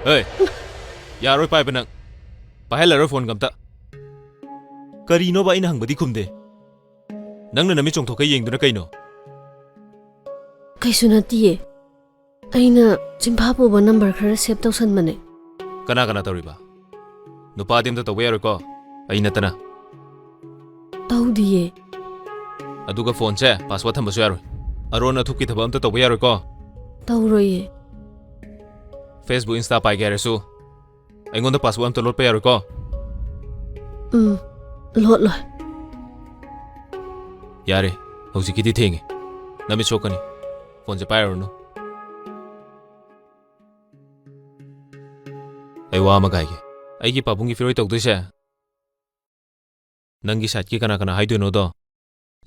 Hey, yaroi pai benang. Pahai laro phone gamta. Kari no ba ina hang badi khumde. Nang na nami chong thokai yeng duna kaino. Kaisu natiye. Aina chimpa po ba number khara save tausan mane. Kana tawriba. Nupa dim ta tawe yaroi ko. Aina tana. Taudiye. Aduga phone che password thamba su yaroi. Arona thukki thaba amta tawe yaroi ko. Tauroye. Facebook Insta pai gare su. Aingonda password amta lot pa yaroi ko. Lot lo. Yare, hojikidi thengi. Nami chokani. Phone je pai no. Ai wa ma gai ge. Ai gi pabungi firoi tok duse. Nangi sat ki kana haidu no do.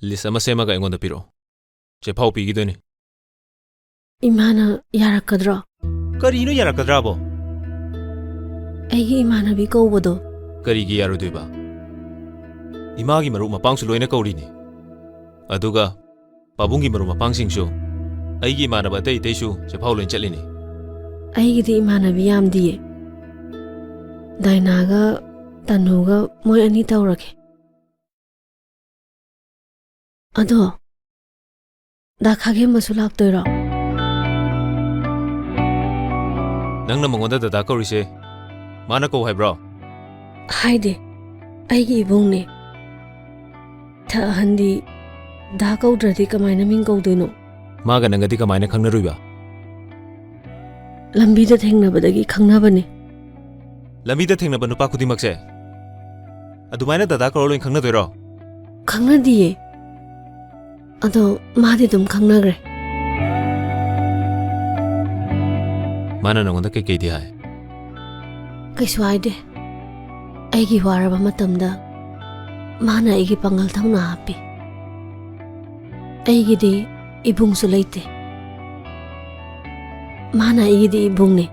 List ama sema ga aingonda piro. Je phau pi gi doni. Imana yarakadra. Kari no yarakadra bo. Aigi imana bi kawbodo. Kari gi yaru duiba. Ima gi maru mapang su loina kawri ni. Aduga pabungi maru mapang sing su. Ai gi imana ba dei su je phau loin chatli ni. Aigi di imana bi yam diye. Dainaga tanuga moy ani tawrake. Ado da khage masulak toira. Nang na mangonda da kawri se. Mana ko hai bro. Haide. Aigi ibong ne. Tha handi da kawdradi kamaina ming kawdoino. Maga nangadi kamaina khangna ruiba. Lambi da thengnabadagi khangnabane. Lambi da thengnaba nupa khudimak se. Adumaina da kawro loin khangna doiro. Khangna diye. Ado madi dum khangnagre. Mana nangonda ke di hai. Kaisu aide. Aigi waraba matamda mana aigi pangal thangna hapi. Aigi di ibung su leite. Mana aigi di ibung ne.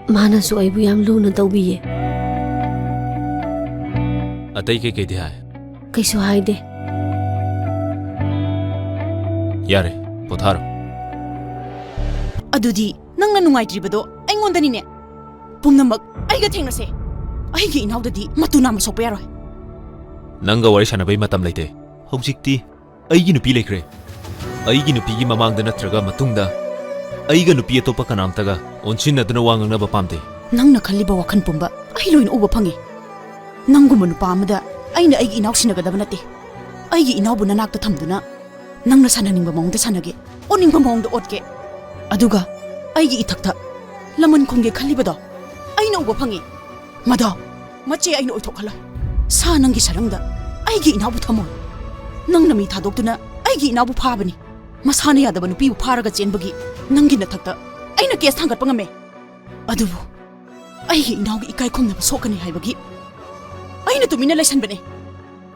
Mana su aibu yam luna tawbiye. Atai ke di hai. Kaisu aide. Yare, potharo. Adudi nang na nungaidribado aingonda ni ne. Pumnamak aiga thengnase. Aigi inaudadi matuna masokpa yaroi. Nanga wari sanabai matam leite. Hojikti aigi nupi lekre. Aigi nupi gi mamangda natraga matungda aiga nupi atopa kanamtaga onchinnaduna wangangnaba pamte. Nang na khaliba wakhan pumba ai loin uba phangi. Nanguma nupa amada aina aigi inaw sinagadaba nate. Aigi inawbu nanakta thamduna nangna sananingba maungda sanage. Oningba maungda otke. Aduga aigi ithakta laman khongge khalibado aina uba phangi. Mada mache aina oithokhala. Sa nangi sarangda aigi inabu thamo. Nangna mi thadokduna aigi inabu phabani. Masana yadaba nupi bu pharaga chenbagi nangi na thakta aina kes thangatpa ngame. Adubu aigi inawgi ikai khomna sokani haibagi aina tumina laisanbane.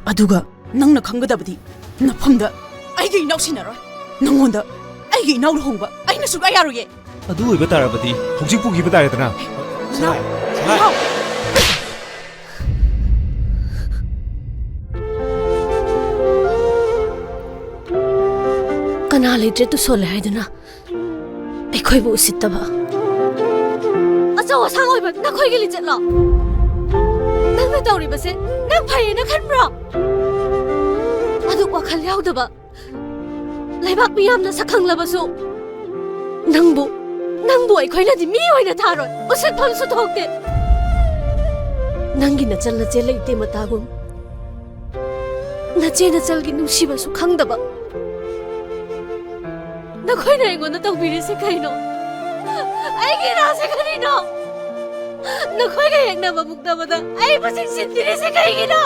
Aduga nangna khangadabadi nafamda aigi inaw sinaroi. Nangonda aigi inaw hongba aina suga yaroye. Adu oiba tarabadi hojik pugiba taredana. Now. Kana leitre tu sole haiduna. Ekhoi bu usittaba. Achaw asang oiba nakhoi gi lichatlo. Nangna tawri base nang phaye na khanbro. Adu wakhal yaudaba. Laibak miyamna sakhanglabasu. Nangbu ekhoi na di mi oina tharoi. Usit pham su thokte. Nangi na chal na che leite matagum. Na che na chal gi nungsiba su khangdaba. Nakhoi na aingonda tawbiri se kaino. Aigi ra se kanino. Nakhoi ga yekna babukda bada ai basing sindiri se kaigino.